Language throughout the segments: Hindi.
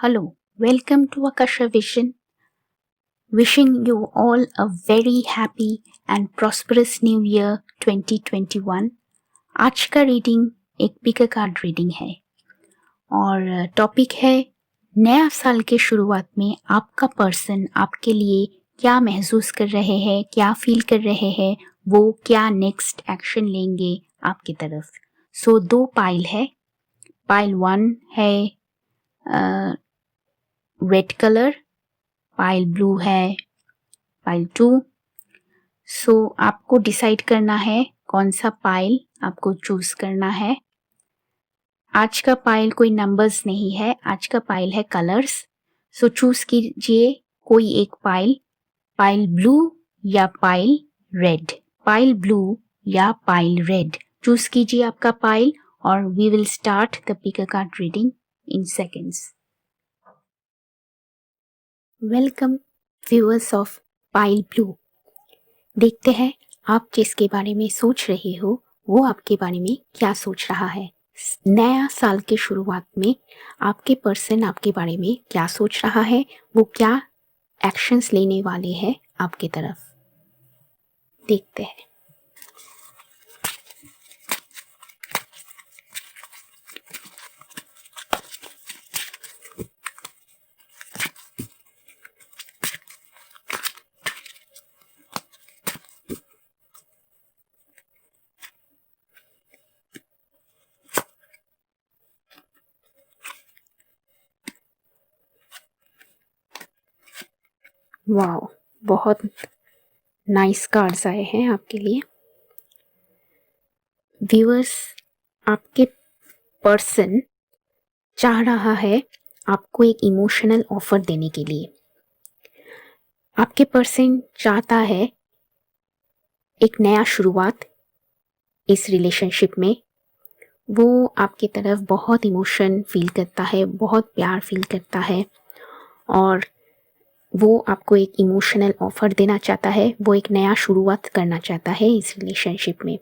Hello, welcome to Akasha Vision. Wishing you all a very happy and prosperous New Year 2021. आज का रीडिंग एक पिक कार्ड रीडिंग है और टॉपिक है नया साल के शुरुआत में आपका पर्सन आपके लिए क्या महसूस कर रहे हैं, क्या फील कर रहे हैं, वो क्या नेक्स्ट एक्शन लेंगे आपकी तरफ। सो दो पाइल है। पाइल 1 है रेड कलर, पाइल ब्लू है, पाइल 2। सो आपको डिसाइड करना है कौन सा पाइल आपको चूज करना है। आज का पाइल कोई नंबर्स नहीं है, आज का पाइल है कलर्स। सो चूज कीजिए कोई एक पाइल, पाइल ब्लू या पाइल रेड, पाइल ब्लू या पाइल रेड। चूज कीजिए आपका पाइल और we will start the pick card reading in seconds. Welcome viewers of pile blue. देखते हैं आप जिसके बारे में सोच रहे हो वो आपके बारे में क्या सोच रहा है। नया साल के शुरुआत में आपके पर्सन आपके बारे में क्या सोच रहा है, वो क्या एक्शंस लेने वाले हैं आपकी तरफ। देखते हैं। वाओ, बहुत नाइस कार्ड्स आए हैं आपके लिए। व्यूअर्स, आपके पर्सन चाह रहा है आपको एक इमोशनल ऑफर देने के लिए। आपके पर्सन चाहता है एक नया शुरुआत इस रिलेशनशिप में। वो आपकी तरफ बहुत इमोशन फील करता है, बहुत प्यार फील करता है और वो आपको एक इमोशनल ऑफर देना चाहता है। वो एक नया शुरुआत करना चाहता है इस रिलेशनशिप में।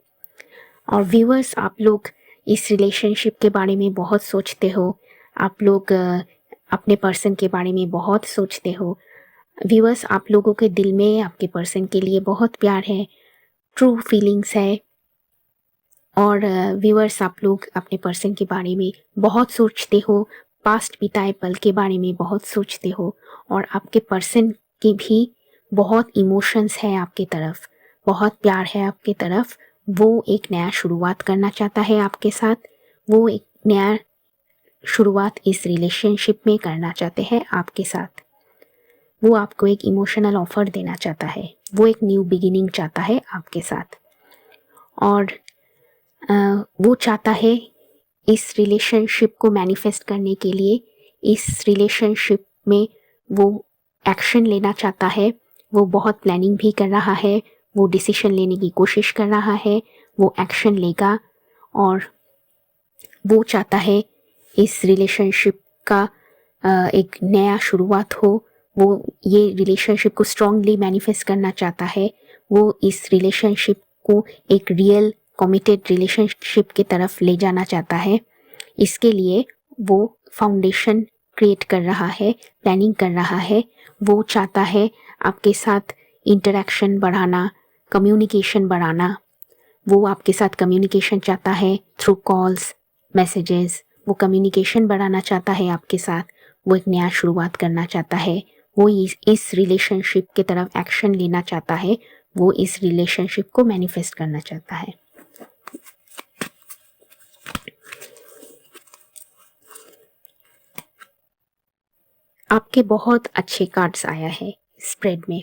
और व्यूअर्स, आप लोग इस रिलेशनशिप के बारे में बहुत सोचते हो, आप लोग अपने पर्सन के बारे में बहुत सोचते हो। व्यूअर्स, आप लोगों के दिल में आपके पर्सन के लिए बहुत प्यार है, ट्रू फीलिंग्स है। और व्यूअर्स, आप लोग अपने पर्सन के बारे में बहुत सोचते हो, पास्ट बिताए पल के बारे में बहुत सोचते हो और आपके पर्सन की भी बहुत इमोशंस है आपके तरफ, बहुत प्यार है आपके तरफ। वो एक नया शुरुआत करना चाहता है आपके साथ, वो एक नया शुरुआत इस रिलेशनशिप में करना चाहते हैं आपके साथ। वो आपको एक इमोशनल ऑफर देना चाहता है, वो एक न्यू बिगिनिंग चाहता है आपके साथ। और वो चाहता है इस रिलेशनशिप को मैनिफेस्ट करने के लिए, इस रिलेशनशिप में वो एक्शन लेना चाहता है। वो बहुत प्लानिंग भी कर रहा है, वो डिसीजन लेने की कोशिश कर रहा है, वो एक्शन लेगा और वो चाहता है इस रिलेशनशिप का एक नया शुरुआत हो। वो ये रिलेशनशिप को स्ट्रांगली मैनिफेस्ट करना चाहता है। वो इस रिलेशनशिप को एक रियल कमिटेड रिलेशनशिप की तरफ ले जाना चाहता है। इसके लिए वो फाउंडेशन क्रिएट कर रहा है, प्लानिंग कर रहा है। वो चाहता है आपके साथ इंटरेक्शन बढ़ाना, कम्युनिकेशन बढ़ाना। वो आपके साथ कम्युनिकेशन चाहता है थ्रू कॉल्स, मैसेजेस। वो कम्युनिकेशन बढ़ाना चाहता है आपके साथ, वो एक नया शुरुआत करना चाहता है। वो इस रिलेशनशिप की तरफ एक्शन लेना चाहता है, वो इस रिलेशनशिप को मैनिफेस्ट करना चाहता है। आपके बहुत अच्छे कार्ड्स आया है स्प्रेड में।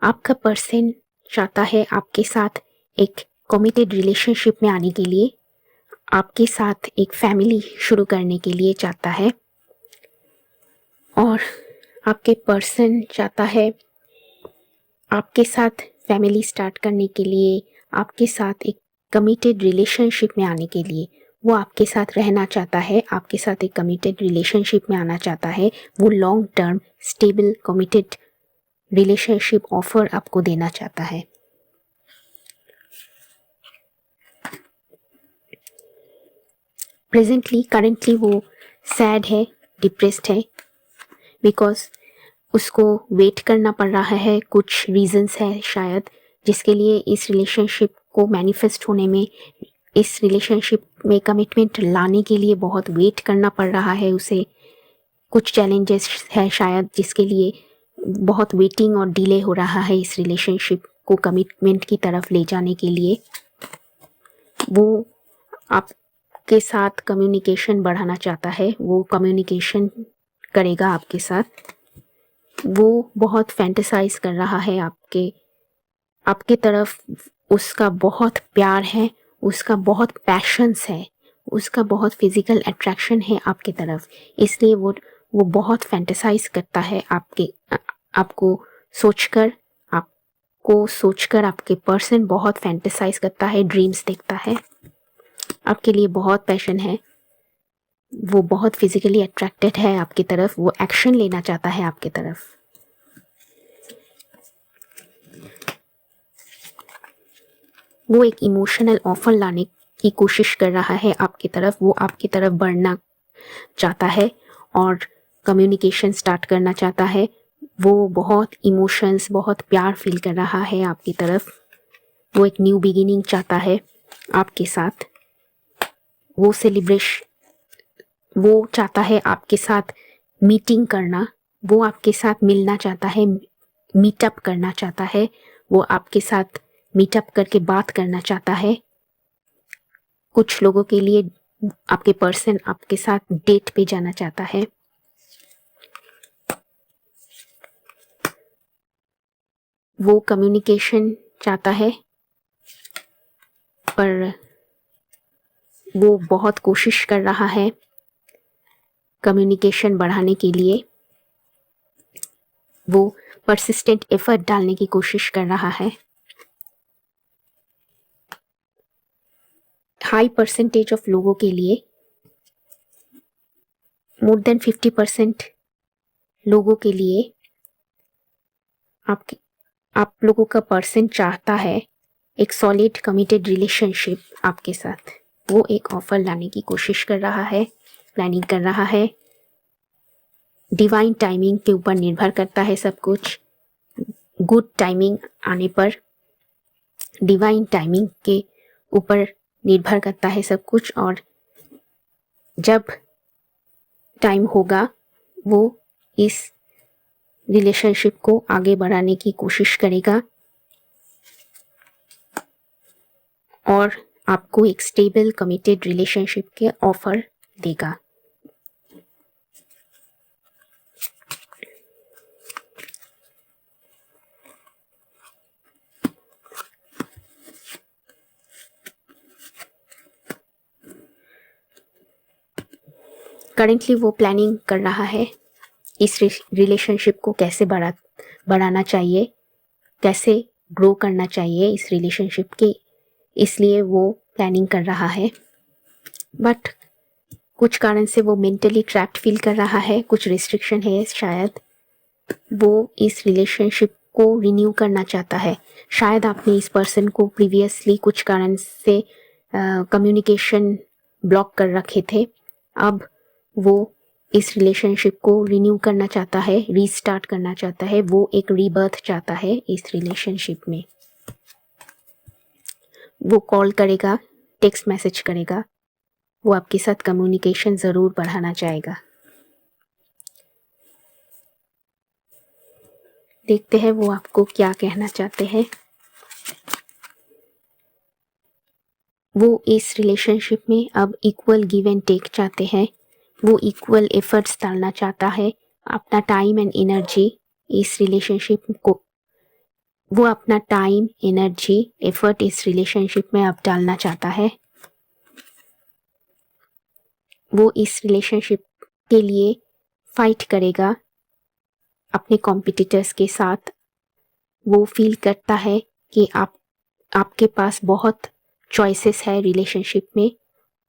आपका पर्सन चाहता है आपके साथ एक कमिटेड रिलेशनशिप में आने के लिए, आपके साथ एक फैमिली शुरू करने के लिए चाहता है। और आपके पर्सन चाहता है आपके साथ फैमिली स्टार्ट करने के लिए, आपके साथ एक कमिटेड रिलेशनशिप में आने के लिए। वो आपके साथ रहना चाहता है, आपके साथ एक कमिटेड रिलेशनशिप में आना चाहता है। वो long term stable committed relationship offer आपको देना चाहता है। प्रेजेंटली, करंटली वो सैड है, डिप्रेस्ड है, बिकॉज उसको वेट करना पड़ रहा है। कुछ रीजंस है शायद जिसके लिए इस रिलेशनशिप को मैनिफेस्ट होने में, इस रिलेशनशिप में कमिटमेंट लाने के लिए बहुत वेट करना पड़ रहा है उसे। कुछ चैलेंजेस है शायद जिसके लिए बहुत वेटिंग और डिले हो रहा है इस रिलेशनशिप को कमिटमेंट की तरफ ले जाने के लिए। वो आपके साथ कम्युनिकेशन बढ़ाना चाहता है, वो कम्युनिकेशन करेगा आपके साथ। वो बहुत फैंटेसाइज कर रहा है आपके तरफ। उसका बहुत प्यार है, उसका बहुत पैशंस है, उसका बहुत फिजिकल अट्रैक्शन है आपके तरफ। इसलिए वो बहुत फैंटेसाइज करता है आपको सोचकर। आपके पर्सन बहुत फैंटेसाइज करता है, ड्रीम्स देखता है, आपके लिए बहुत पैशन है। वो बहुत फिजिकली अट्रैक्टेड है आपकी तरफ, वो एक्शन लेना चाहता है आपकी तरफ। वो एक इमोशनल ऑफर लाने की कोशिश कर रहा है आपकी तरफ। वो आपकी तरफ बढ़ना चाहता है और कम्युनिकेशन स्टार्ट करना चाहता है। वो बहुत इमोशंस, बहुत प्यार फील कर रहा है आपकी तरफ। वो एक न्यू बिगिनिंग चाहता है आपके साथ। वो चाहता है आपके साथ मीटिंग करना, वो आपके साथ मिलना चाहता है, मीटअप करना चाहता है। वो आपके साथ मीटअप करके बात करना चाहता है। कुछ लोगों के लिए आपके पर्सन आपके साथ डेट पे जाना चाहता है। वो कम्युनिकेशन चाहता है, पर वो बहुत कोशिश कर रहा है कम्युनिकेशन बढ़ाने के लिए। वो परसिस्टेंट एफर्ट डालने की कोशिश कर रहा है। हाई परसेंटेज ऑफ लोगों के लिए, मोर देन 50% लोगों के लिए आप लोगों का पर्सन चाहता है एक सॉलिड कमिटेड रिलेशनशिप आपके साथ। वो एक ऑफर लाने की कोशिश कर रहा है, प्लानिंग कर रहा है। डिवाइन टाइमिंग के ऊपर निर्भर करता है सब कुछ। गुड टाइमिंग आने पर, डिवाइन टाइमिंग के ऊपर निर्भर करता है सब कुछ। और जब टाइम होगा वो इस रिलेशनशिप को आगे बढ़ाने की कोशिश करेगा और आपको एक स्टेबल कमिटेड रिलेशनशिप के ऑफर देगा। करेंटली वो प्लानिंग कर रहा है इस रिलेशनशिप को कैसे बढ़ाना चाहिए, कैसे ग्रो करना चाहिए इस रिलेशनशिप की। इसलिए वो प्लानिंग कर रहा है, बट कुछ कारण से वो मेंटली ट्रैप्ड फील कर रहा है। कुछ रिस्ट्रिक्शन है शायद। वो इस रिलेशनशिप को रिन्यू करना चाहता है। शायद आपने इस पर्सन को प्रीवियसली कुछ कारण से कम्युनिकेशन ब्लॉक कर रखे थे। अब वो इस रिलेशनशिप को रिन्यू करना चाहता है, रीस्टार्ट करना चाहता है। वो एक रीबर्थ चाहता है इस रिलेशनशिप में। वो कॉल करेगा, टेक्स्ट मैसेज करेगा, वो आपके साथ कम्युनिकेशन ज़रूर बढ़ाना चाहेगा। देखते हैं वो आपको क्या कहना चाहते हैं। वो इस रिलेशनशिप में अब इक्वल गिव एंड टेक चाहते हैं। वो इक्वल एफर्ट्स डालना चाहता है, अपना टाइम एंड एनर्जी इस रिलेशनशिप को। वो अपना टाइम, एनर्जी, एफर्ट इस रिलेशनशिप में अब डालना चाहता है। वो इस रिलेशनशिप के लिए फाइट करेगा अपने कॉम्पिटिटर्स के साथ। वो फील करता है कि आपके पास बहुत चॉइसेस है रिलेशनशिप में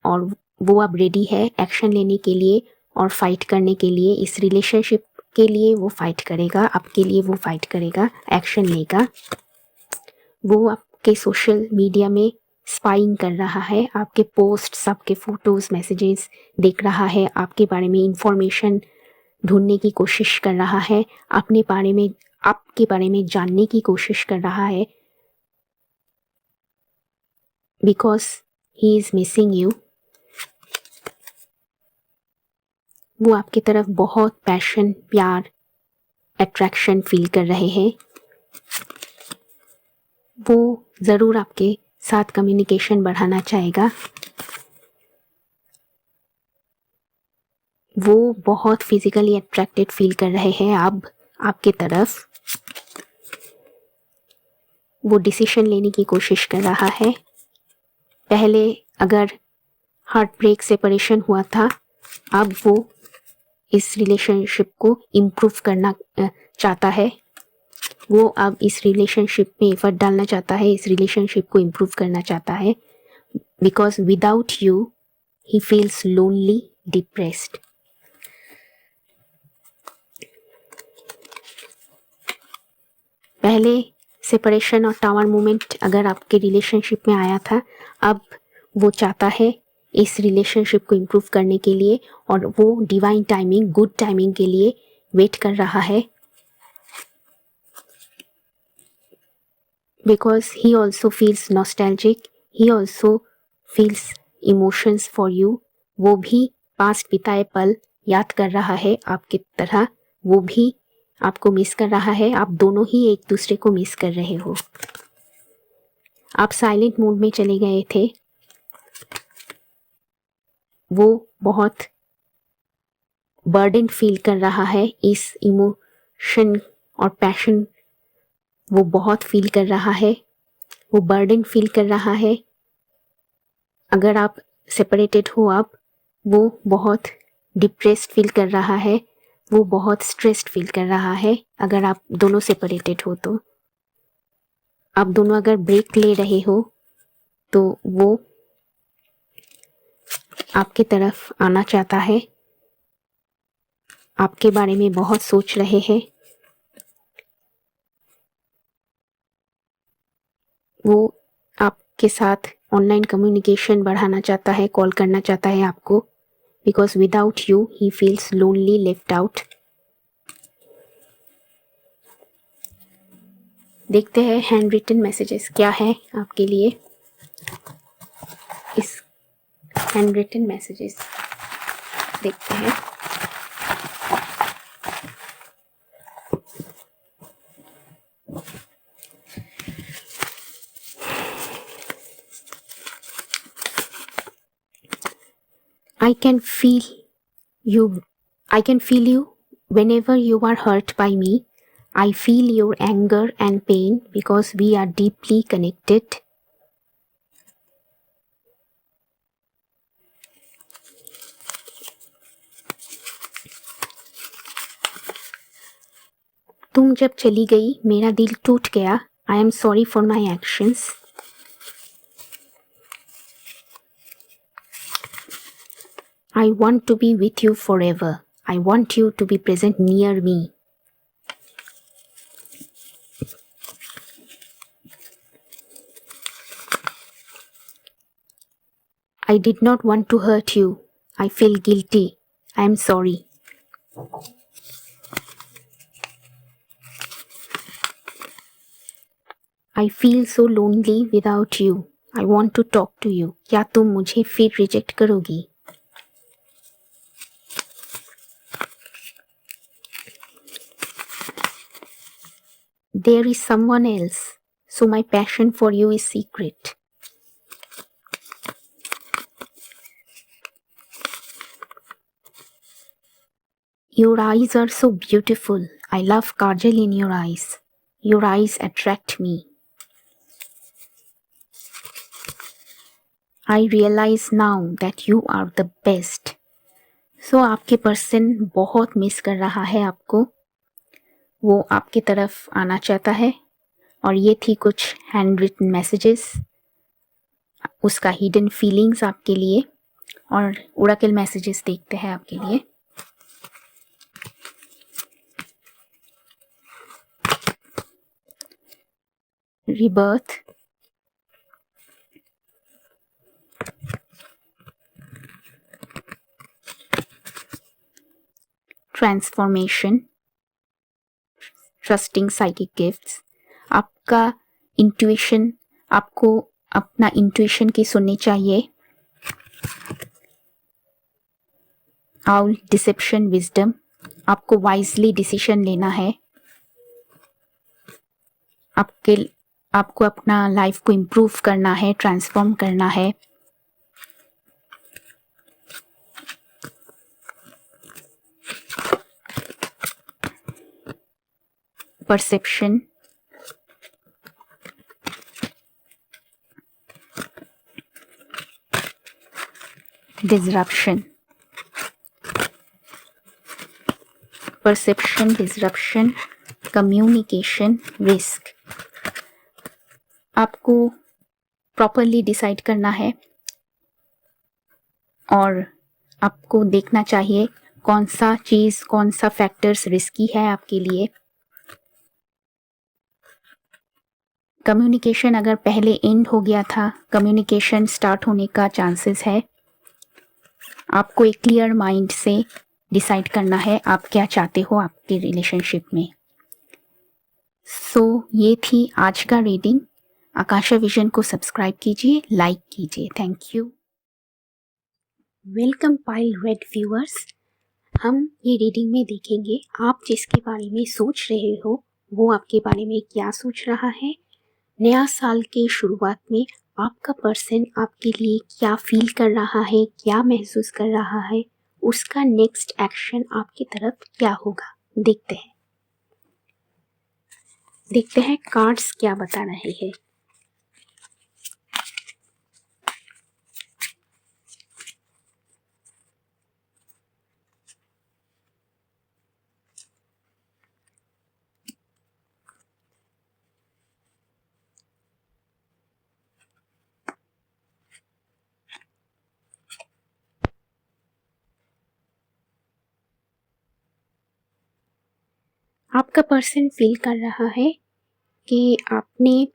और वो अब रेडी है एक्शन लेने के लिए और फाइट करने के लिए। इस रिलेशनशिप के लिए वो फाइट करेगा, आपके लिए वो फाइट करेगा, एक्शन लेगा। वो आपके सोशल मीडिया में स्पाइंग कर रहा है, आपके पोस्ट्स, आपके फोटोज, मैसेजेस देख रहा है, आपके बारे में इंफॉर्मेशन ढूंढने की कोशिश कर रहा है, आपके बारे में जानने की कोशिश कर रहा है, because he is missing you. वो आपकी तरफ बहुत पैशन, प्यार, अट्रैक्शन फील कर रहे हैं। वो ज़रूर आपके साथ कम्युनिकेशन बढ़ाना चाहेगा। वो बहुत फिजिकली अट्रैक्टेड फील कर रहे हैं अब आपके तरफ। वो डिसीजन लेने की कोशिश कर रहा है। पहले अगर हार्ट ब्रेक सेपरेशन हुआ था, अब वो इस रिलेशनशिप को इम्प्रूव करना चाहता है। वो अब इस रिलेशनशिप में एफर्ट डालना चाहता है, इस रिलेशनशिप को इम्प्रूव करना चाहता है, because without you he feels lonely, depressed. पहले सेपरेशन और टावर मोमेंट अगर आपके रिलेशनशिप में आया था, अब वो चाहता है इस रिलेशनशिप को इम्प्रूव करने के लिए, और वो डिवाइन टाइमिंग, गुड टाइमिंग के लिए वेट कर रहा है, because he also feels nostalgic, he also feels emotions for you. वो भी पास्ट बिताए पल याद कर रहा है आपकी तरह, वो भी आपको मिस कर रहा है। आप दोनों ही एक दूसरे को मिस कर रहे हो। आप साइलेंट मोड में चले गए थे। वो बहुत बर्डन फील कर रहा है, इस इमोशन और पैशन वो बहुत फील कर रहा है, वो बर्डन फील कर रहा है। अगर आप सेपरेटेड हो अब, वो बहुत डिप्रेस्ड फील कर रहा है, वो बहुत स्ट्रेस्ड फील कर रहा है। अगर आप दोनों सेपरेटेड हो तो, आप दोनों अगर ब्रेक ले रहे हो, तो वो आपके तरफ आना चाहता है, आपके बारे में बहुत सोच रहे हैं। वो आपके साथ ऑनलाइन कम्युनिकेशन बढ़ाना चाहता है, कॉल करना चाहता है आपको, because without you he feels lonely, left out. देखते हैं हैंड रिटन मैसेजेस क्या है आपके लिए। इस हैंड रिटन मैसेजेस देखते हैं। I can feel you. I can feel you whenever you are hurt by me. I feel your anger and pain because we are deeply connected. तुम जब चली गई मेरा दिल टूट गया। I am sorry for my actions. I want to be with you forever. I want you to be present near me. I did not want to hurt you. I feel guilty. I am sorry. I feel so lonely without you. I want to talk to you. क्या तुम मुझे फिर रिजेक्ट करोगी? There is someone else, so my passion for you is secret. Your eyes are so beautiful. I love kajal in your eyes. Your eyes attract me. I realize now that you are the best. So आपके पर्सन बहुत मिस कर रहा है आपको, वो आपकी तरफ आना चाहता है। और ये थी कुछ हैंड रिटन मैसेजेस, उसका हिडन फीलिंग्स आपके लिए। और ओरेकल मैसेजेस देखते हैं आपके लिए। rebirth, transformation, trusting psychic gifts, आपका इंट्यूशन, आपको अपना इंट्यूशन की सुननी चाहिए। आउल, डिसेप्शन, विजडम, आपको वाइजली डिसीजन लेना है, आपको अपना लाइफ को इम्प्रूव करना है, ट्रांसफॉर्म करना है। Perception, disruption, perception, disruption, communication, risk. आपको प्रॉपरली डिसाइड करना है और आपको देखना चाहिए कौन सा चीज़, कौन सा फैक्टर्स रिस्की है आपके लिए। कम्युनिकेशन अगर पहले एंड हो गया था, कम्युनिकेशन स्टार्ट होने का चांसेस है। आपको एक क्लियर माइंड से डिसाइड करना है आप क्या चाहते हो आपके रिलेशनशिप में। ये थी आज का रीडिंग। आकाशा विजन को सब्सक्राइब कीजिए, लाइक कीजिए। Thank you. Welcome pile red viewers. हम ये रीडिंग में देखेंगे आप जिसके बारे में सोच रहे हो वो आपके बारे में क्या सोच रहा है। नया साल के शुरुआत में आपका पर्सन आपके लिए क्या फील कर रहा है, क्या महसूस कर रहा है, उसका नेक्स्ट एक्शन आपकी तरफ क्या होगा। देखते हैं कार्ड्स क्या बता रहे हैं। आपका पर्सन फील कर रहा है कि आपने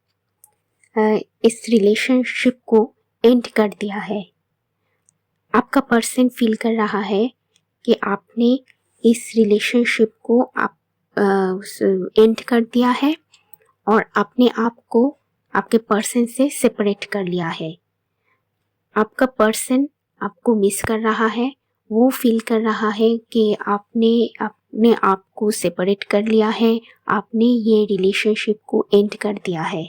इस रिलेशनशिप को एंड कर दिया है। आपका पर्सन फील कर रहा है कि आपने इस रिलेशनशिप को आप एंड कर दिया है और अपने आप को आपके पर्सन से सेपरेट कर लिया है। आपका पर्सन आपको मिस कर रहा है, वो फील कर रहा है कि आपने अपने आप को सेपरेट कर लिया है, आपने ये रिलेशनशिप को एंड कर दिया है।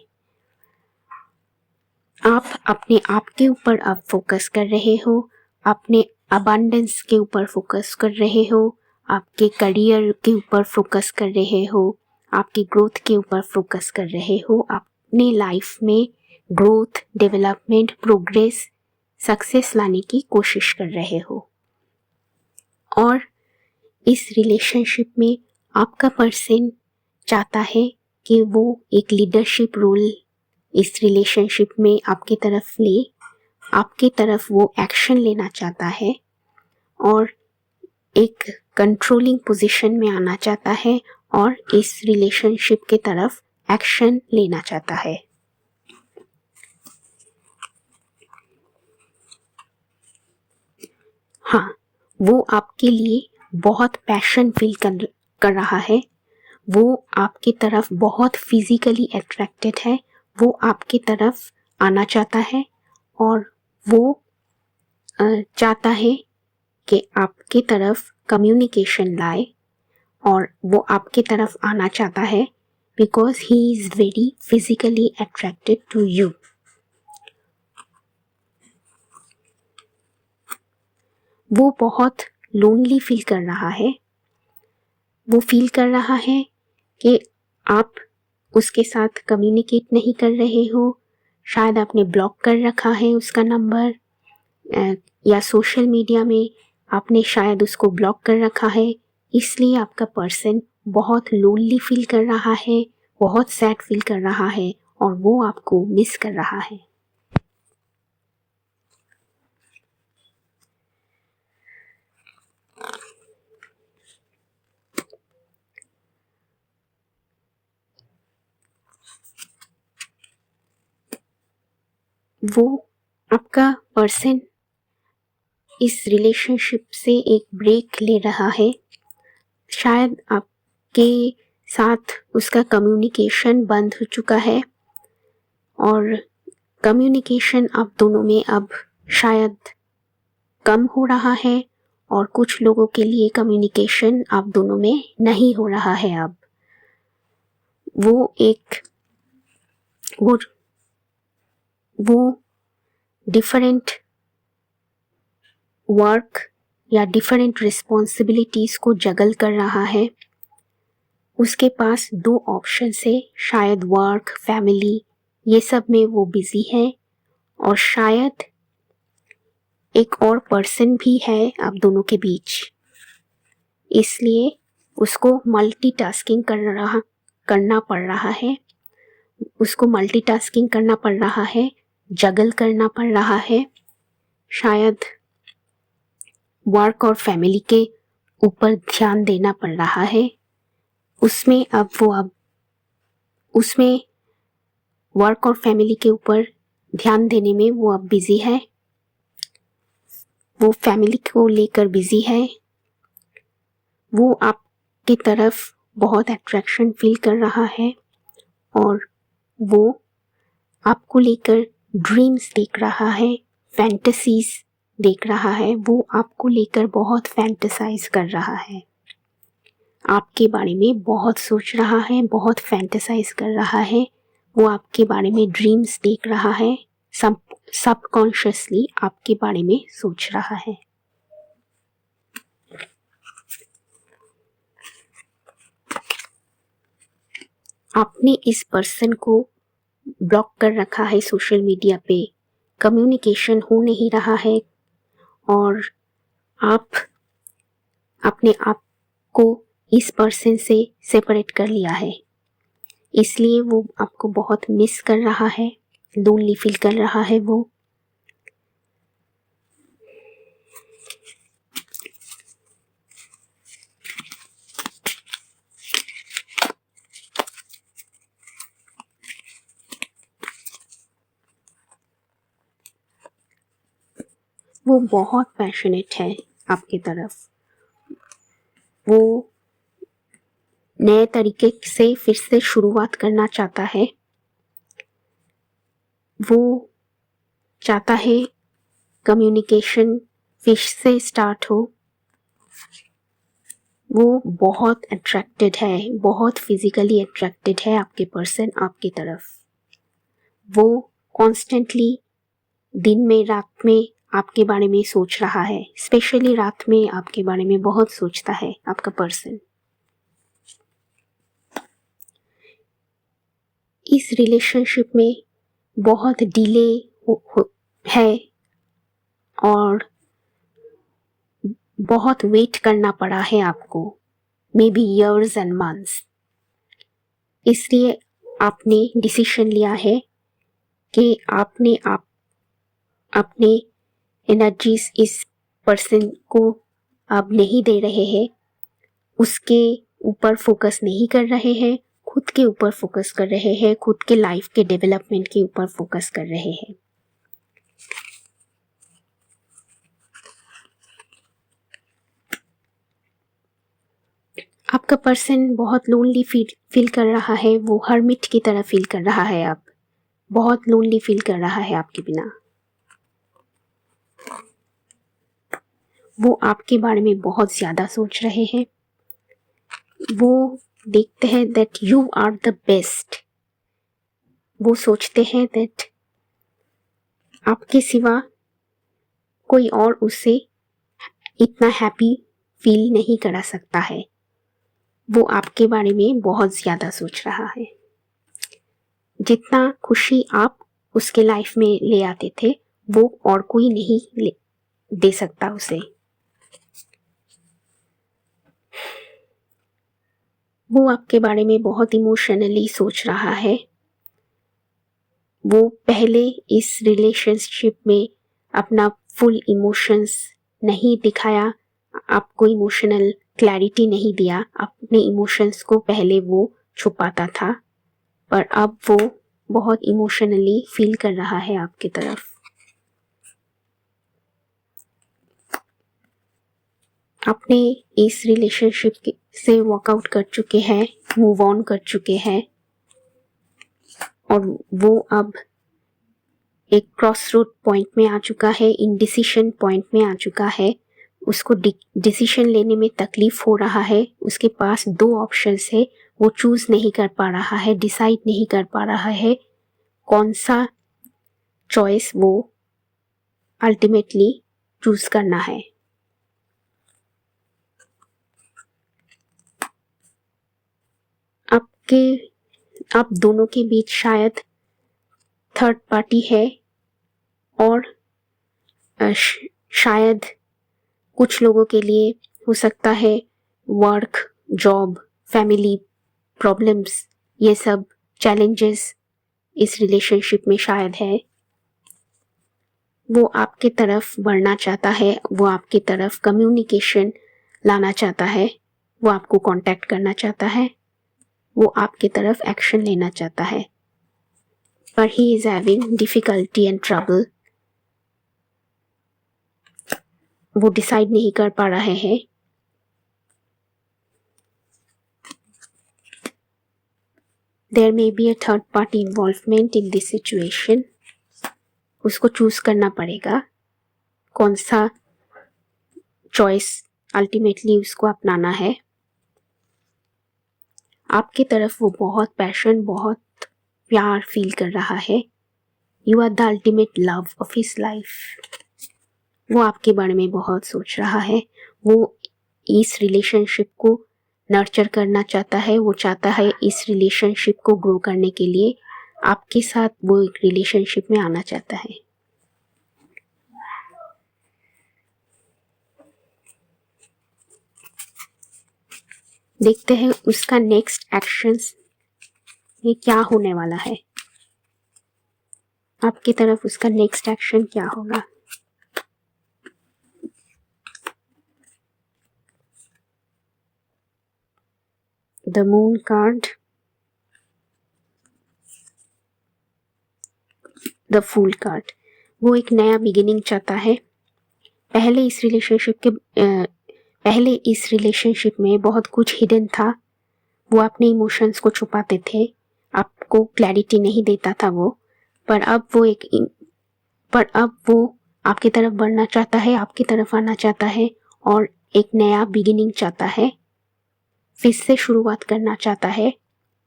आप अपने आप के ऊपर अब फोकस कर रहे हो, अपने अबंडेंस के ऊपर फोकस कर रहे हो, आपके करियर के ऊपर फोकस कर रहे हो, आपकी ग्रोथ के ऊपर फोकस कर रहे हो, अपने लाइफ में ग्रोथ, डेवलपमेंट, प्रोग्रेस, सक्सेस लाने की कोशिश कर रहे हो। और इस रिलेशनशिप में आपका पर्सन चाहता है कि वो एक लीडरशिप रोल इस रिलेशनशिप में आपकी तरफ ले, आपकी तरफ वो एक्शन लेना चाहता है और एक कंट्रोलिंग पोजीशन में आना चाहता है और इस रिलेशनशिप की तरफ एक्शन लेना चाहता है। हाँ, वो आपके लिए बहुत पैशन फील कर रहा है, वो आपकी तरफ बहुत फिजिकली अट्रैक्टेड है, वो आपकी तरफ आना चाहता है और वो चाहता है कि आपकी तरफ कम्युनिकेशन लाए और वो आपकी तरफ आना चाहता है because he is very physically attracted to you. वो बहुत लोनली फील कर रहा है, वो फील कर रहा है कि आप उसके साथ कम्युनिकेट नहीं कर रहे हो, शायद आपने ब्लॉक कर रखा है उसका नंबर या सोशल मीडिया में आपने शायद उसको ब्लॉक कर रखा है, इसलिए आपका पर्सन बहुत लोनली फील कर रहा है, बहुत सैड फील कर रहा है और वो आपको मिस कर रहा है। वो आपका पर्सन इस रिलेशनशिप से एक ब्रेक ले रहा है। शायद आपके साथ उसका कम्युनिकेशन बंद हो चुका है और कम्युनिकेशन आप दोनों में अब शायद कम हो रहा है, और कुछ लोगों के लिए कम्युनिकेशन आप दोनों में नहीं हो रहा है। अब वो डिफरेंट वर्क या डिफरेंट रिस्पॉन्सिबिलिटीज़ को जगल कर रहा है। उसके पास दो ऑप्शंस है, शायद वर्क, फैमिली, ये सब में वो बिजी है, और शायद एक और पर्सन भी है आप दोनों के बीच। इसलिए उसको मल्टीटास्किंग करना पड़ रहा है। उसको मल्टीटास्किंग करना पड़ रहा है, जगल करना पड़ रहा है। शायद वर्क और फैमिली के ऊपर ध्यान देना पड़ रहा है। उसमें वर्क और फैमिली के ऊपर ध्यान देने में वो अब बिजी है। वो फैमिली को लेकर बिजी है। वो आपकी तरफ बहुत अट्रैक्शन फील कर रहा है, और वो आपको लेकर ड्रीम्स देख रहा है, फैंटेसीज देख रहा है। वो आपको लेकर बहुत फैंटेसाइज कर रहा है, आपके बारे में बहुत सोच रहा है, बहुत फैंटेसाइज कर रहा है। वो आपके बारे में ड्रीम्स देख रहा है, सबकॉन्शियसली आपके बारे में सोच रहा है। आपने इस पर्सन को ब्लॉक कर रखा है सोशल मीडिया पे, कम्युनिकेशन हो नहीं रहा है, और आप अपने आप को इस पर्सन से सेपरेट कर लिया है। इसलिए वो आपको बहुत मिस कर रहा है, लोनली फील कर रहा है। वो बहुत पैशनेट है आपकी तरफ। वो नए तरीके से फिर से शुरुआत करना चाहता है। वो चाहता है कम्युनिकेशन फिर से स्टार्ट हो। वो बहुत अट्रैक्टेड है, बहुत फिजिकली अट्रैक्टेड है आपके पर्सन आपकी तरफ। वो कॉन्स्टेंटली दिन में रात में आपके बारे में सोच रहा है, स्पेशली रात में आपके बारे में बहुत सोचता है आपका पर्सन। इस रिलेशनशिप में बहुत डिले है, और बहुत वेट करना पड़ा है आपको, may be years and months. इसलिए आपने डिसीजन लिया है कि आपने अपने एनर्जीज इस पर्सन को अब नहीं दे रहे हैं, उसके ऊपर फोकस नहीं कर रहे हैं, खुद के ऊपर फोकस कर रहे हैं, खुद के लाइफ के डेवलपमेंट के ऊपर फोकस कर रहे हैं। आपका पर्सन बहुत लोनली फील कर रहा है। वो हर्मिट की तरह फील कर रहा है। अब बहुत लोनली फील कर रहा है आपके बिना। वो आपके बारे में बहुत ज़्यादा सोच रहे हैं। वो देखते हैं that you are the best. वो सोचते हैं दैट आपके सिवा कोई और उसे इतना हैप्पी फील नहीं करा सकता है। वो आपके बारे में बहुत ज़्यादा सोच रहा है। जितना खुशी आप उसके लाइफ में ले आते थे, वो और कोई नहीं दे सकता उसे। वो आपके बारे में बहुत इमोशनली सोच रहा है। वो पहले इस रिलेशनशिप में अपना फुल इमोशंस नहीं दिखाया, आपको इमोशनल क्लैरिटी नहीं दिया। अपने इमोशंस को पहले वो छुपाता था, पर अब वो बहुत इमोशनली फील कर रहा है आपकी तरफ। आपने इस रिलेशनशिप से वॉकआउट कर चुके हैं, मूव ऑन कर चुके हैं, और वो अब एक क्रॉस रोड पॉइंट में आ चुका है, इंडिसिशन पॉइंट में आ चुका है। उसको डिसीजन लेने में तकलीफ हो रहा है। उसके पास दो ऑप्शंस है, वो चूज नहीं कर पा रहा है, डिसाइड नहीं कर पा रहा है कौन सा चॉइस वो अल्टीमेटली चूज करना है। आप दोनों के बीच शायद थर्ड पार्टी है, और शायद कुछ लोगों के लिए हो सकता है वर्क, जॉब, फैमिली प्रॉब्लम्स, ये सब चैलेंजेस इस रिलेशनशिप में शायद है। वो आपके तरफ बढ़ना चाहता है, वो आपकी तरफ कम्युनिकेशन लाना चाहता है, वो आपको कांटेक्ट करना चाहता है, वो आपकी तरफ एक्शन लेना चाहता है, पर he is having difficulty and trouble. वो डिसाइड नहीं कर पा रहे हैं। There may be a third party involvement in this situation. उसको चूज करना पड़ेगा कौन सा चॉइस अल्टीमेटली उसको अपनाना है। आपकी तरफ वो बहुत पैशन, बहुत प्यार फील कर रहा है। You are the ultimate love of his life. वो आपके बारे में बहुत सोच रहा है। वो इस रिलेशनशिप को नर्चर करना चाहता है। वो चाहता है इस रिलेशनशिप को ग्रो करने के लिए आपके साथ वो एक रिलेशनशिप में आना चाहता है। देखते हैं उसका नेक्स्ट एक्शंस में क्या होने वाला है। आपकी तरफ उसका नेक्स्ट एक्शन क्या होगा। The moon card, the fool card. वो एक नया बिगिनिंग चाहता है। पहले इस रिलेशनशिप में बहुत कुछ हिडन था। वो अपने इमोशंस को छुपाते थे, आपको क्लैरिटी नहीं देता था वो। पर अब वो आपकी तरफ बढ़ना चाहता है, आपकी तरफ आना चाहता है, और एक नया बिगिनिंग चाहता है, फिर से शुरुआत करना चाहता है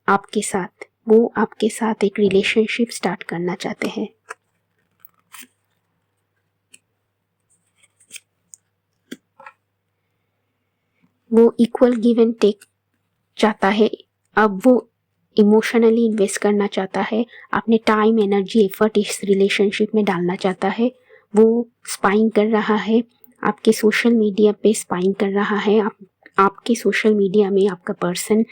आपके साथ। वो आपके साथ एक रिलेशनशिप स्टार्ट करना चाहते हैं। वो इक्वल गिव एंड टेक चाहता है। अब वो इमोशनली इन्वेस्ट करना चाहता है, अपने टाइम, एनर्जी, एफर्ट इस रिलेशनशिप में डालना चाहता है। वो स्पाइंग कर रहा है, आपके सोशल मीडिया पे स्पाइंग कर रहा है। आपके सोशल मीडिया में आपका पर्सन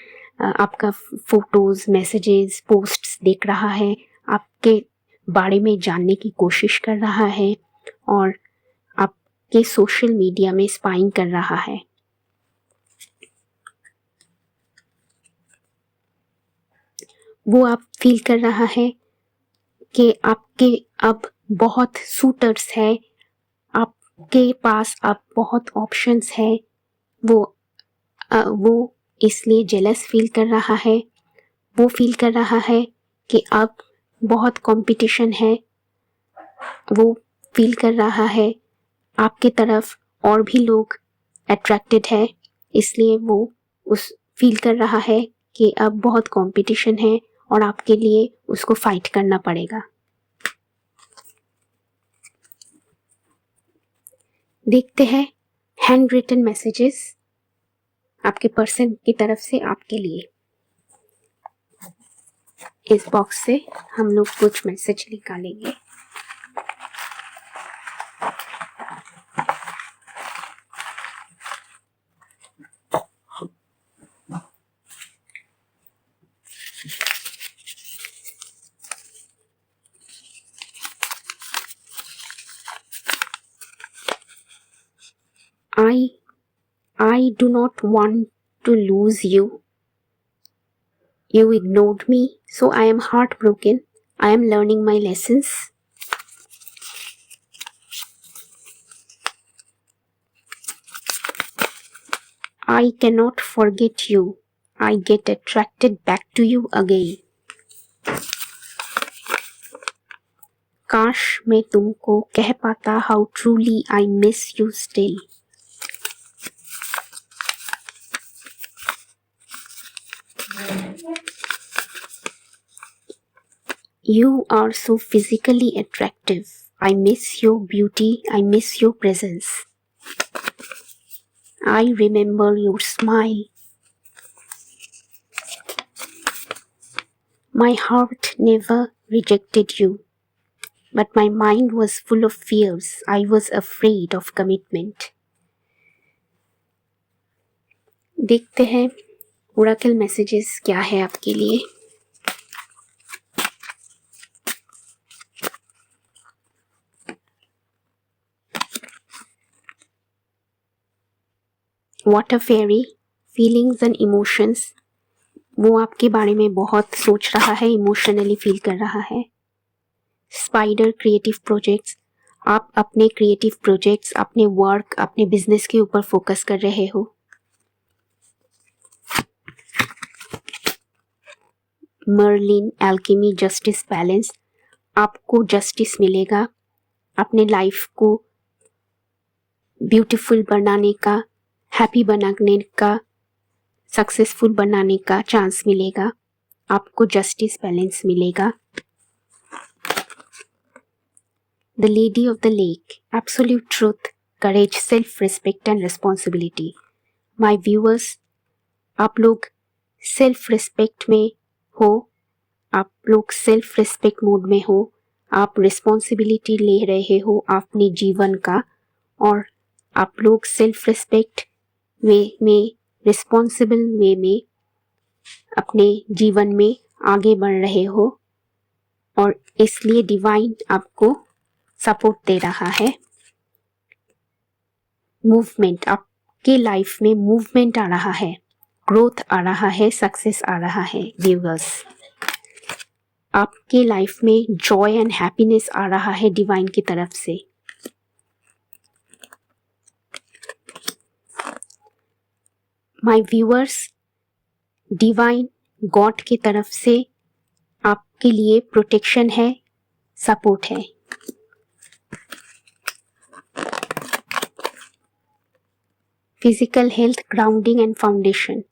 आपका फोटोज, मैसेजेस, पोस्ट्स देख रहा है, आपके बारे में जानने की कोशिश कर रहा है, और आपके सोशल मीडिया में स्पाइंग कर रहा है। वो आप फील कर रहा है कि आपके अब बहुत सूटर्स है, आपके पास अब बहुत ऑप्शंस है। वो इसलिए जेलस फील कर रहा है। वो फील कर रहा है कि अब बहुत कंपटीशन है। वो फील कर रहा है आपके तरफ और भी लोग अट्रैक्टेड है, इसलिए वो उस फील कर रहा है कि अब बहुत कंपटीशन है और आपके लिए उसको फाइट करना पड़ेगा। देखते हैं हैंड रिटन मैसेजेस आपके पर्सन की तरफ से आपके लिए। इस बॉक्स से हम लोग कुछ मैसेज निकालेंगे। I do not want to lose you. You ignored me, so I am heartbroken. I am learning my lessons. I cannot forget you. I get attracted back to you again. काश मैं तुमको कह पाता how truly I miss you still. You are so physically attractive. I miss your beauty. I miss your presence. I remember your smile. My heart never rejected you, but my mind was full of fears. I was afraid of commitment. देखते हैं ओरेकल मैसेजेस क्या है आपके लिए. Water fairy, feelings and emotions. वो आपके बारे में बहुत सोच रहा है, इमोशनली फील कर रहा है. Spider, creative projects. आप अपने क्रिएटिव प्रोजेक्ट्स, अपने वर्क, अपने बिजनेस के ऊपर फोकस कर रहे हो. Merlin, alchemy, justice, balance. आपको जस्टिस मिलेगा, अपने लाइफ को ब्यूटीफुल बनाने का, हैप्पी बनाने का, सक्सेसफुल बनाने का चांस मिलेगा. आपको जस्टिस, बैलेंस मिलेगा. The lady of the lake, absolute truth, courage, self respect and responsibility. My viewers, आप लोग सेल्फ रिस्पेक्ट में हो, आप लोग सेल्फ रिस्पेक्ट मोड में हो, आप रिस्पॉन्सिबिलिटी ले रहे हो अपने जीवन का, और आप लोग सेल्फ रिस्पेक्ट वे में, रिस्पॉन्सिबल वे में अपने जीवन में आगे बढ़ रहे हो, और इसलिए डिवाइन आपको सपोर्ट दे रहा है. मूवमेंट, आपके लाइफ में मूवमेंट आ रहा है, ग्रोथ आ रहा है, सक्सेस आ रहा है. व्यूअर्स, आपके लाइफ में जॉय एंड हैप्पीनेस आ रहा है डिवाइन की तरफ से. माय व्यूअर्स, डिवाइन गॉड की तरफ से आपके लिए प्रोटेक्शन है, सपोर्ट है. Physical health, grounding and foundation.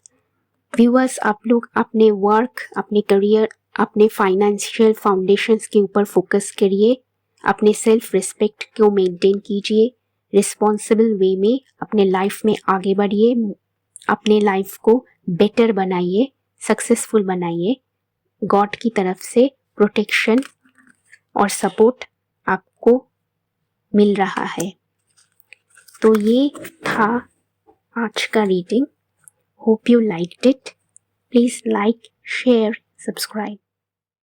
Viewers, आप लोग अपने वर्क, अपने करियर, अपने फाइनेंशियल फाउंडेशंस के ऊपर फोकस करिए. अपने सेल्फ रिस्पेक्ट को मेंटेन कीजिए. रिस्पॉन्सिबल वे में अपने लाइफ में आगे बढ़िए. अपने लाइफ को बेटर बनाइए, सक्सेसफुल बनाइए. गॉड की तरफ से प्रोटेक्शन और सपोर्ट आपको मिल रहा है. तो ये था आज का reading. Hope you liked it. Please like, share, subscribe.